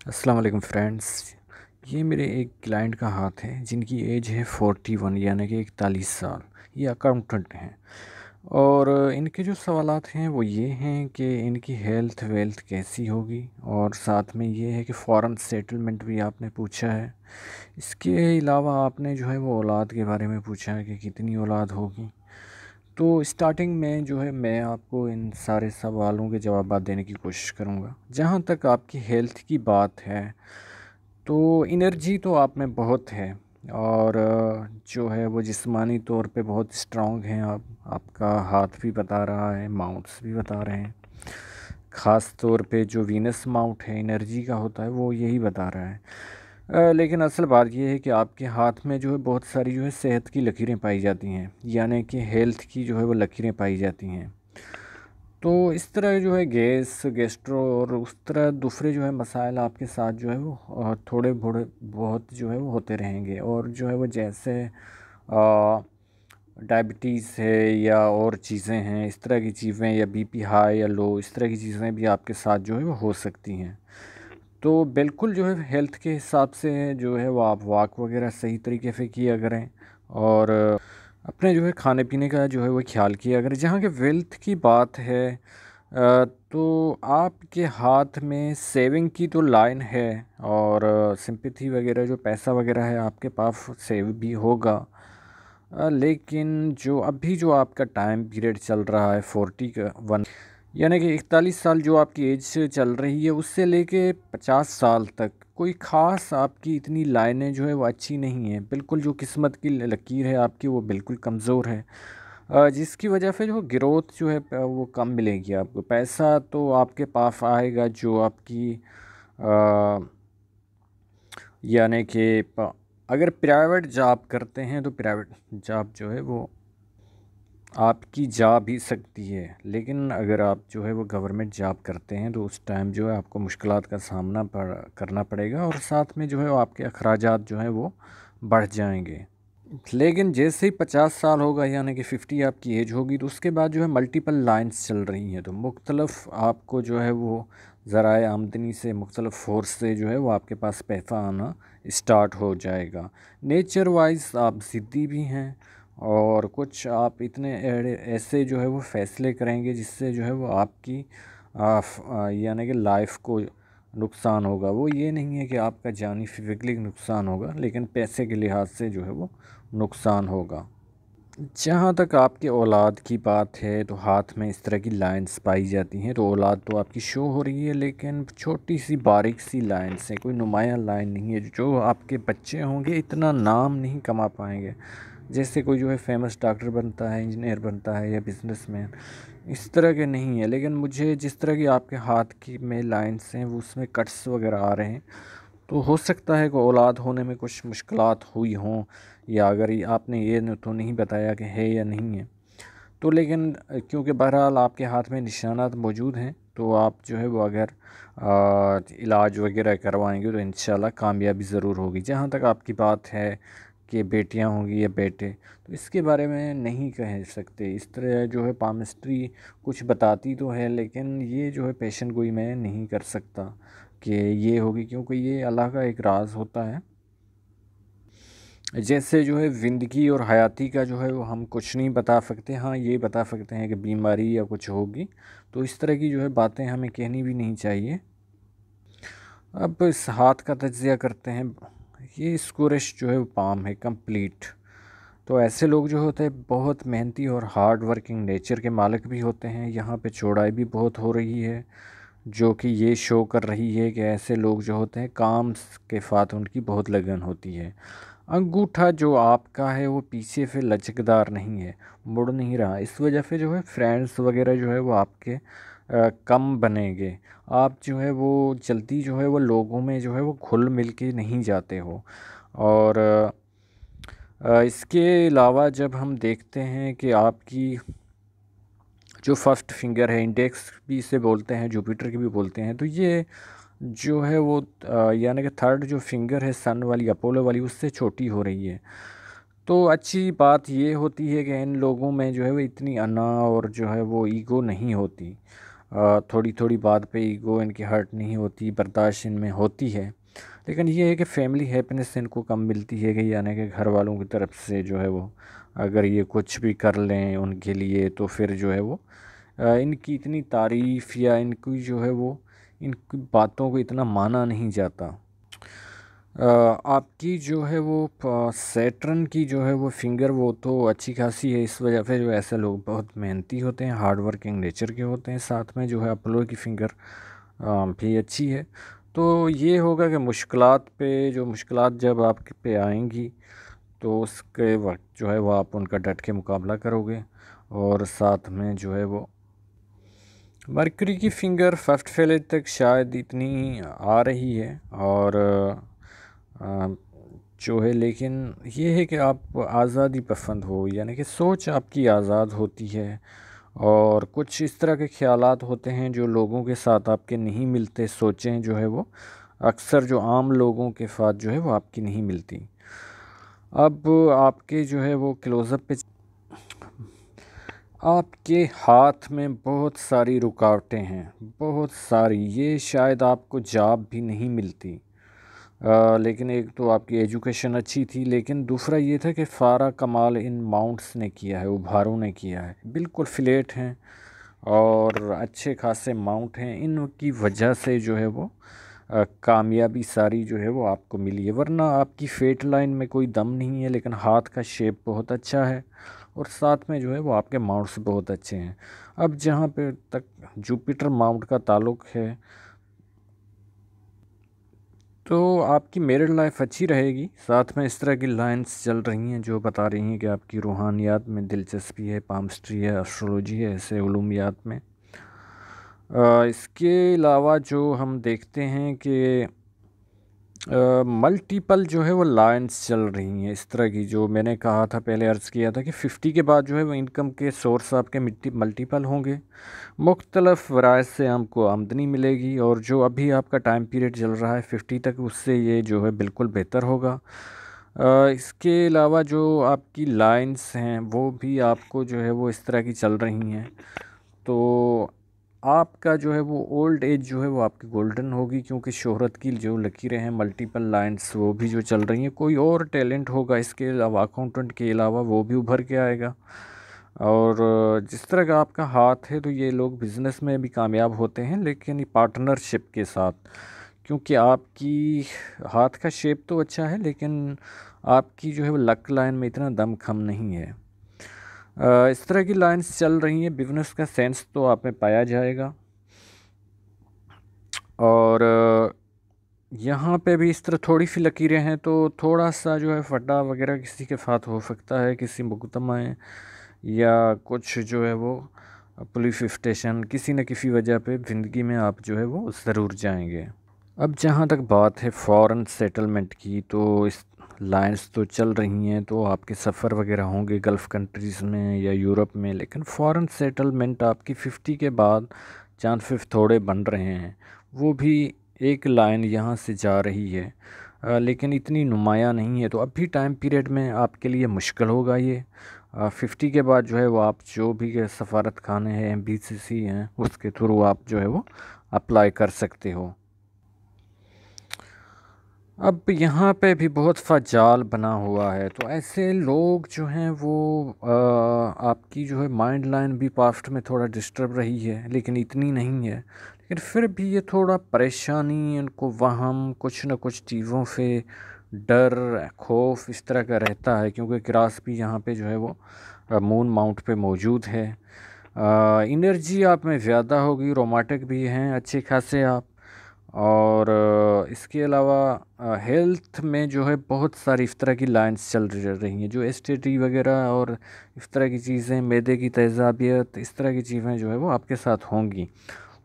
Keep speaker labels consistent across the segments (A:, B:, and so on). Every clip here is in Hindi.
A: अस्सलाम वालेकुम फ्रेंड्स। ये मेरे एक क्लाइंट का हाथ है जिनकी एज है 41 यानी कि 41 साल। ये अकाउंटेंट हैं और इनके जो सवालात हैं वो ये हैं कि इनकी हेल्थ वेल्थ कैसी होगी, और साथ में ये है कि फ़ॉरेन सेटलमेंट भी आपने पूछा है। इसके अलावा आपने जो है वो औलाद के बारे में पूछा है कि कितनी औलाद होगी। तो स्टार्टिंग में जो है मैं आपको इन सारे सवालों के जवाब देने की कोशिश करूँगा। जहाँ तक आपकी हेल्थ की बात है तो एनर्जी तो आप में बहुत है, और जो है वो जिस्मानी तौर पे बहुत स्ट्रांग हैं आप। आपका हाथ भी बता रहा है, माउंट्स भी बता रहे हैं। ख़ास तौर पे जो वीनस माउंट है एनर्जी का होता है वो यही बता रहा है। लेकिन असल बात यह है कि आपके हाथ में जो है बहुत सारी जो है सेहत की लकीरें पाई जाती हैं, यानी कि हेल्थ की जो है वो लकीरें पाई जाती हैं। तो इस तरह जो है गैस गैस्ट्रो और उस तरह दूसरे जो है मसाइल आपके साथ जो है वो थोड़े बड़े बहुत जो है वो होते रहेंगे। और जो है वो जैसे डायबिटीज़ है या और चीज़ें हैं, इस तरह की चीज़ें, या बीपी हाई या लो, इस तरह की चीज़ें भी आपके साथ जो है वो हो सकती हैं। तो बिल्कुल जो है हेल्थ के हिसाब से जो है वो आप वॉक वगैरह सही तरीके से किया करें, और अपने जो है खाने पीने का जो है वो ख्याल किया करें। जहाँ के वेल्थ की बात है तो आपके हाथ में सेविंग की तो लाइन है, और सिंपैथी वगैरह जो पैसा वगैरह है आपके पास सेव भी होगा। लेकिन जो अभी जो आपका टाइम पीरियड चल रहा है 41 यानी कि 41 साल जो आपकी एज चल रही है, उससे लेके 50 साल तक कोई ख़ास आपकी इतनी लाइनें जो है वो अच्छी नहीं है। बिल्कुल जो किस्मत की लकीर है आपकी वो बिल्कुल कमज़ोर है, जिसकी वजह से जो ग्रोथ जो है वो कम मिलेगी आपको। पैसा तो आपके पास आएगा जो आपकी यानी कि अगर प्राइवेट जॉब करते हैं तो प्राइवेट जॉब जो है वो आपकी जा भी सकती है। लेकिन अगर आप जो है वो गवर्नमेंट जॉब करते हैं तो उस टाइम जो है आपको मुश्किलात का सामना करना पड़ेगा, और साथ में जो है वो आपके अखराजात जो हैं वो बढ़ जाएंगे। लेकिन जैसे ही 50 साल होगा यानी कि 50 आपकी एज होगी, तो उसके बाद जो है मल्टीपल लाइंस चल रही हैं, तो मुख्तलफ आपको जो है वो ज़राए आमदनी से मुख्तलफ फोर्स से जो है वो आपके पास पैसा आना स्टार्ट हो जाएगा। नेचर वाइज आप ज़िद्दी भी हैं, और कुछ आप इतने ऐसे जो है वो फ़ैसले करेंगे जिससे जो है वो आपकी यानी कि लाइफ को नुकसान होगा। वो ये नहीं है कि आपका जानी फिजिकली नुकसान होगा, लेकिन पैसे के लिहाज से जो है वो नुकसान होगा। जहाँ तक आपके औलाद की बात है तो हाथ में इस तरह की लाइंस पाई जाती हैं, तो औलाद तो आपकी शो हो रही है, लेकिन छोटी सी बारीक सी लाइंस हैं, कोई नुमाया लाइन नहीं है। जो आपके बच्चे होंगे इतना नाम नहीं कमा पाएंगे जैसे कोई जो है फेमस डॉक्टर बनता है, इंजीनियर बनता है या बिजनेसमैन, इस तरह के नहीं है। लेकिन मुझे जिस तरह की आपके हाथ की में लाइंस हैं वो उसमें कट्स वगैरह आ रहे हैं, तो हो सकता है कि औलाद होने में कुछ मुश्किलात हुई हों, या अगर ये आपने ये तो नहीं बताया कि है या नहीं है। तो लेकिन क्योंकि बहरहाल आपके हाथ में निशानात मौजूद हैं, तो आप जो है वो अगर इलाज वगैरह करवाएंगे तो इंशाल्लाह कामयाबी ज़रूर होगी। जहाँ तक आपकी बात है कि बेटियां होंगी या बेटे, तो इसके बारे में नहीं कह सकते। इस तरह जो है पामिस्ट्री कुछ बताती तो है, लेकिन ये जो है पेशन गोई मैं नहीं कर सकता कि ये होगी, क्योंकि ये अल्लाह का एक राज होता है। जैसे जो है ज़िंदगी और हयाती का जो है वो हम कुछ नहीं बता सकते। हाँ, ये बता सकते हैं कि बीमारी या कुछ होगी, तो इस तरह की जो है बातें हमें कहनी भी नहीं चाहिए। अब इस हाथ का तज्ज़िया करते हैं। ये स्कोरिश जो है वो पाम है कंप्लीट। तो ऐसे लोग जो होते हैं बहुत मेहनती और हार्ड वर्किंग नेचर के मालिक भी होते हैं। यहाँ पे चौड़ाई भी बहुत हो रही है, जो कि ये शो कर रही है कि ऐसे लोग जो होते हैं काम के साथ उनकी बहुत लगन होती है। अंगूठा जो आपका है वो पीछे से लचकदार नहीं है, मुड़ नहीं रहा। इस वजह से जो है फ्रेंड्स वगैरह जो है वो आपके कम बनेंगे। आप जो है वो जल्दी जो है वो लोगों में जो है वो घुल मिल के नहीं जाते हो। और इसके अलावा जब हम देखते हैं कि आपकी जो फर्स्ट फिंगर है, इंडेक्स भी इसे बोलते हैं, जुपिटर की भी बोलते हैं, तो ये जो है वो यानी कि थर्ड जो फिंगर है सन वाली अपोलो वाली उससे छोटी हो रही है। तो अच्छी बात ये होती है कि इन लोगों में जो है वो इतनी अना और जो है वो ईगो नहीं होती। थोड़ी थोड़ी बात पे ईगो इनकी हर्ट नहीं होती, बर्दाश्त इनमें होती है। लेकिन ये है कि फैमिली हैप्पीनेस इनको कम मिलती है, कि यानी कि घर वालों की तरफ से जो है वो अगर ये कुछ भी कर लें उनके लिए तो फिर जो है वो इनकी इतनी तारीफ़ या इनकी जो है वो इनकी बातों को इतना माना नहीं जाता। आपकी जो है वो सैटर्न की जो है वो फिंगर वो तो अच्छी खासी है, इस वजह से जो ऐसे लोग बहुत मेहनती होते हैं, हार्ड वर्किंग नेचर के होते हैं। साथ में जो है अपोलो की फिंगर भी अच्छी है। तो ये होगा कि मुश्किलात पे जो मुश्किलात जब आपके पे आएंगी तो उसके वक्त जो है वो आप उनका डट के मुकाबला करोगे। और साथ में जो है वो मरकरी की फिंगर फर्स्ट फेलेज तक शायद इतनी आ रही है। और अ, जो है लेकिन ये है कि आप आज़ादी पसंद हो, यानी कि सोच आपकी आज़ाद होती है और कुछ इस तरह के ख़यालात होते हैं जो लोगों के साथ आपके नहीं मिलते, सोचें जो है वो अक्सर जो आम लोगों के साथ जो है वो आपकी नहीं मिलती। अब आपके जो है वो क्लोज़अप पे आपके हाथ में बहुत सारी रुकावटें हैं, बहुत सारी। ये शायद आपको जॉब भी नहीं मिलती। लेकिन एक तो आपकी एजुकेशन अच्छी थी, लेकिन दूसरा ये था कि सारा कमाल इन माउंट्स ने किया है, उभारों ने किया है। बिल्कुल फ्लैट हैं और अच्छे खासे माउंट हैं, इनकी वजह से जो है वो कामयाबी सारी जो है वो आपको मिली है। वरना आपकी फेट लाइन में कोई दम नहीं है, लेकिन हाथ का शेप बहुत अच्छा है और साथ में जो है वो आपके माउंट्स बहुत अच्छे हैं। अब जहाँ पे तक जुपिटर माउंट का ताल्लुक़ है तो आपकी मैरिड लाइफ अच्छी रहेगी। साथ में इस तरह की लाइंस चल रही हैं जो बता रही हैं कि आपकी रूहानियात में दिलचस्पी है, पामस्ट्री है, एस्ट्रोलॉजी है, ऐसे उलूमियात में। इसके अलावा जो हम देखते हैं कि मल्टीपल जो है वो लाइंस चल रही हैं इस तरह की, जो मैंने कहा था पहले अर्ज़ किया था कि 50 के बाद जो है वो इनकम के सोर्स आपके मल्टीपल होंगे, मुख्तलफ़ वराइज से हमको आमदनी मिलेगी। और जो अभी आपका टाइम पीरियड चल रहा है 50 तक, उससे ये जो है बिल्कुल बेहतर होगा। इसके अलावा जो आपकी लाइंस हैं वो भी आपको जो है वो इस तरह की चल रही हैं। तो आपका जो है वो ओल्ड एज जो है वो आपकी गोल्डन होगी, क्योंकि शोहरत की जो लकीरें हैं मल्टीपल लाइंस वो भी जो चल रही हैं। कोई और टैलेंट होगा इसके अलावा, अकाउंटेंट के अलावा, वो भी उभर के आएगा। और जिस तरह का आपका हाथ है तो ये लोग बिज़नेस में भी कामयाब होते हैं, लेकिन ये पार्टनरशिप के साथ, क्योंकि आपकी हाथ का शेप तो अच्छा है लेकिन आपकी जो है वो लक लाइन में इतना दम खम नहीं है। इस तरह की लाइंस चल रही हैं। बिजनेस का सेंस तो आप में पाया जाएगा। और यहाँ पे भी इस तरह थोड़ी सी लकीरें हैं, तो थोड़ा सा जो है फटा वगैरह किसी के साथ हो सकता है, किसी मुकदमा है या कुछ जो है वो पुलिस स्टेशन, किसी न किसी वजह पे ज़िंदगी में आप जो है वो ज़रूर जाएंगे। अब जहाँ तक बात है फॉरेन सेटलमेंट की, तो इस लाइंस तो चल रही हैं, तो आपके सफ़र वगैरह होंगे गल्फ़ कंट्रीज़ में या यूरोप में। लेकिन फॉरेन सेटलमेंट आपकी 50 के बाद चांसेस थोड़े बन रहे हैं। वो भी एक लाइन यहाँ से जा रही है, लेकिन इतनी नुमाया नहीं है। तो अभी टाइम पीरियड में आपके लिए मुश्किल होगा ये। 50 के बाद जो है वो आप जो भी सफारत खाने हैं, BCC हैं, उसके थ्रू आप जो है वो अप्लाई कर सकते हो। अब यहाँ पे भी बहुत सा जाल बना हुआ है, तो ऐसे लोग जो हैं वो आपकी जो है माइंड लाइन भी पास्ट में थोड़ा डिस्टर्ब रही है, लेकिन इतनी नहीं है। लेकिन फिर भी ये थोड़ा परेशानी, इनको वहम, कुछ न कुछ चीज़ों से डर, खौफ इस तरह का रहता है, क्योंकि क्रॉस भी यहाँ पे जो है वो मून माउंट पे मौजूद है। एनर्जी आप में ज़्यादा होगी, रोमांटिक भी हैं अच्छे खासे आप। और इसके अलावा हेल्थ में जो है बहुत सारी इस तरह की लाइंस चल रही हैं, जो एसटीडी वगैरह और इस तरह की चीज़ें, मैदे की तेज़ाबियत, इस तरह की चीज़ें जो है वो आपके साथ होंगी।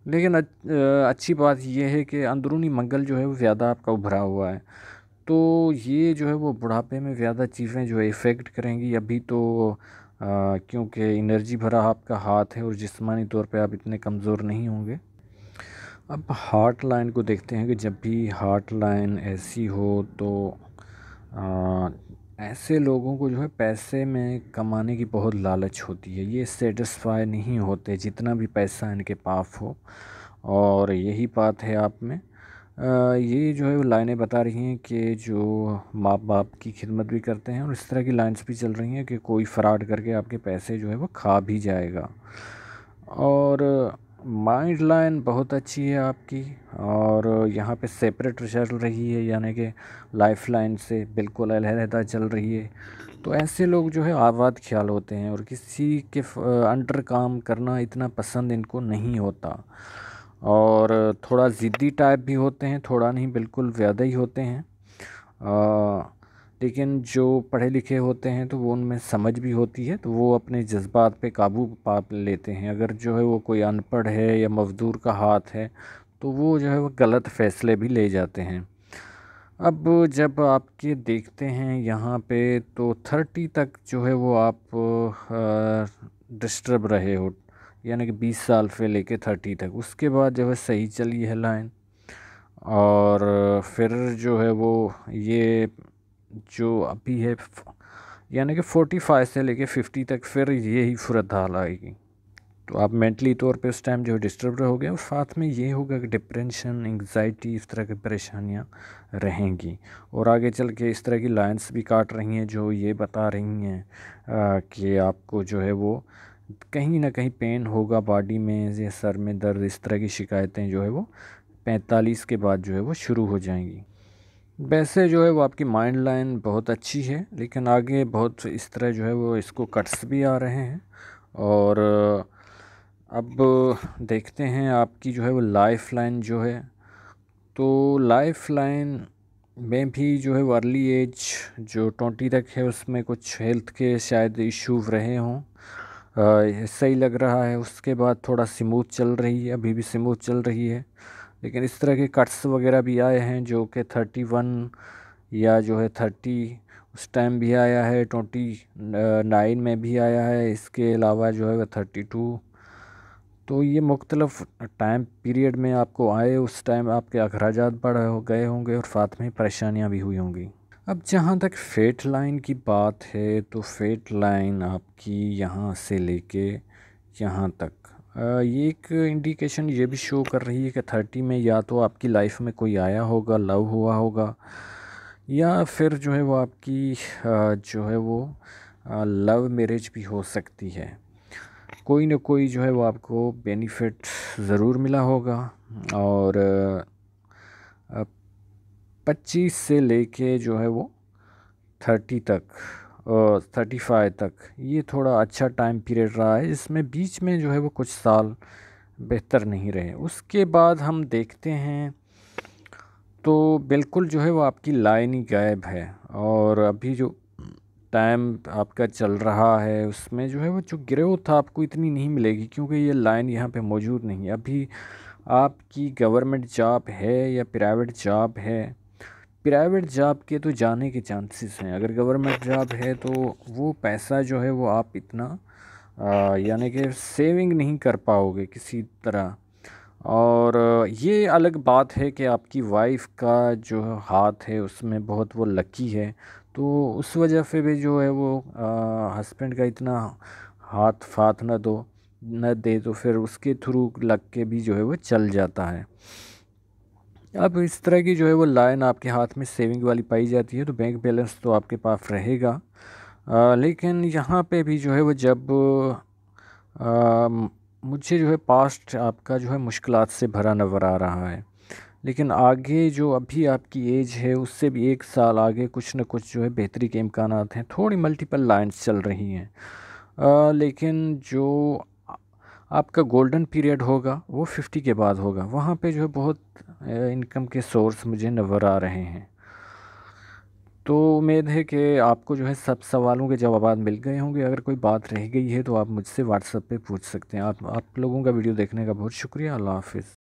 A: लेकिन अच्छी बात यह है कि अंदरूनी मंगल जो है वो ज़्यादा आपका उभरा हुआ है, तो ये जो है वो बुढ़ापे में ज़्यादा चीज़ें जो है इफ़ेक्ट करेंगी। अभी तो क्योंकि एनर्जी भरा आपका हाथ है और जिस्मानी तौर पे आप इतने कमज़ोर नहीं होंगे। अब हार्ट लाइन को देखते हैं कि जब भी हार्ट लाइन ऐसी हो तो ऐसे लोगों को जो है पैसे में कमाने की बहुत लालच होती है, ये सेटिस्फाई नहीं होते जितना भी पैसा इनके पास हो। और यही बात है आप में ये जो है वो लाइनें बता रही हैं कि जो माँ बाप की खिदमत भी करते हैं, और इस तरह की लाइन्स भी चल रही हैं कि कोई फ्रॉड करके आपके पैसे जो है वो खा भी जाएगा। और माइंड लाइन बहुत अच्छी है आपकी, और यहाँ पे सेपरेट चल रही है, यानी कि लाइफ लाइन से बिल्कुल अलग चल रही है। तो ऐसे लोग जो है आबाद ख्याल होते हैं, और किसी के अंडर काम करना इतना पसंद इनको नहीं होता, और थोड़ा ज़िद्दी टाइप भी होते हैं, थोड़ा नहीं बिल्कुल ज़्यादा ही होते हैं। लेकिन जो पढ़े लिखे होते हैं तो वो उनमें समझ भी होती है, तो वो अपने जज्बात पे काबू पा लेते हैं। अगर जो है वो कोई अनपढ़ है या मज़दूर का हाथ है तो वो जो है वो गलत फ़ैसले भी ले जाते हैं। अब जब आपके देखते हैं यहाँ पे तो 30 तक जो है वो आप डिस्टर्ब रहे हो, यानी कि 20 साल से लेके 30 तक, उसके बाद जो है सही चली है लाइन। और फिर जो है वो ये जो अभी है यानी कि 45 से लेके 50 तक फिर यही सूरत हाल आएगी। तो आप मेंटली तौर पे उस टाइम जो डिस्टर्ब रहोगे, और साथ में ये होगा कि डिप्रेशन, एंग्जाइटी, इस तरह की परेशानियां रहेंगी। और आगे चल के इस तरह की लाइंस भी काट रही हैं जो ये बता रही हैं कि आपको जो है वो कहीं ना कहीं पेन होगा बॉडी में, या सर में दर्द, इस तरह की शिकायतें जो है वो 45 के बाद जो है वो शुरू हो जाएंगी। वैसे जो है वो आपकी माइंड लाइन बहुत अच्छी है, लेकिन आगे बहुत इस तरह जो है वो इसको कट्स भी आ रहे हैं। और अब देखते हैं आपकी जो है वो लाइफ लाइन जो है, तो लाइफ लाइन में भी जो है वो अर्ली एज जो 20 तक है उसमें कुछ हेल्थ के शायद इश्यूज रहे हों, सही लग रहा है। उसके बाद थोड़ा स्मूथ चल रही है, अभी भी स्मूथ चल रही है। लेकिन इस तरह के कट्स वगैरह भी आए हैं जो कि 31 या जो है 30 उस टाइम भी आया है, 29 में भी आया है, इसके अलावा जो है वह 32। तो ये मुख्तलिफ टाइम पीरियड में आपको आए, उस टाइम आपके अखराजात बढ़ हो गए होंगे और साथ में परेशानियां भी हुई होंगी। अब जहाँ तक फेट लाइन की बात है, तो फेट लाइन आपकी यहाँ से लेके यहाँ तक ये एक इंडिकेशन ये भी शो कर रही है कि 30 में या तो आपकी लाइफ में कोई आया होगा, लव हुआ होगा, या फिर जो है वो आपकी जो है वो लव मैरिज भी हो सकती है। कोई ना कोई जो है वो आपको बेनिफिट ज़रूर मिला होगा। और 25 से लेके जो है वो 30 तक और 35 तक ये थोड़ा अच्छा टाइम पीरियड रहा है, इसमें बीच में जो है वो कुछ साल बेहतर नहीं रहे। उसके बाद हम देखते हैं तो बिल्कुल जो है वो आपकी लाइन ही गायब है। और अभी जो टाइम आपका चल रहा है उसमें जो है वो जो ग्रोथ आपको इतनी नहीं मिलेगी, क्योंकि ये लाइन यहाँ पे मौजूद नहीं है। अभी आपकी गवर्नमेंट जॉब है या प्राइवेट जॉब है, प्राइवेट जॉब के तो जाने के चांसेस हैं। अगर गवर्नमेंट जॉब है तो वो पैसा जो है वो आप इतना यानी कि सेविंग नहीं कर पाओगे किसी तरह। और ये अलग बात है कि आपकी वाइफ का जो हाथ है उसमें बहुत वो लकी है, तो उस वजह से भी जो है वो हस्बैंड का इतना हाथ फाथ न दे तो फिर उसके थ्रू लग के भी जो है वो चल जाता है। अब इस तरह की जो है वो लाइन आपके हाथ में सेविंग वाली पाई जाती है, तो बैंक बैलेंस तो आपके पास रहेगा। लेकिन यहाँ पे भी जो है वो जब मुझे जो है पास्ट आपका जो है मुश्किलात से भरा नज़र आ रहा है, लेकिन आगे जो अभी आपकी एज है उससे भी एक साल आगे कुछ न कुछ जो है बेहतरी के इम्कानात हैं। थोड़ी मल्टीपल लाइंस चल रही हैं, लेकिन जो आपका गोल्डन पीरियड होगा वो 50 के बाद होगा। वहाँ पे जो है बहुत इनकम के सोर्स मुझे नज़र आ रहे हैं। तो उम्मीद है कि आपको जो है सब सवालों के जवाब मिल गए होंगे। अगर कोई बात रह गई है तो आप मुझसे व्हाट्सएप पे पूछ सकते हैं। आप लोगों का वीडियो देखने का बहुत शुक्रिया। अल्लाह हाफ़िज़।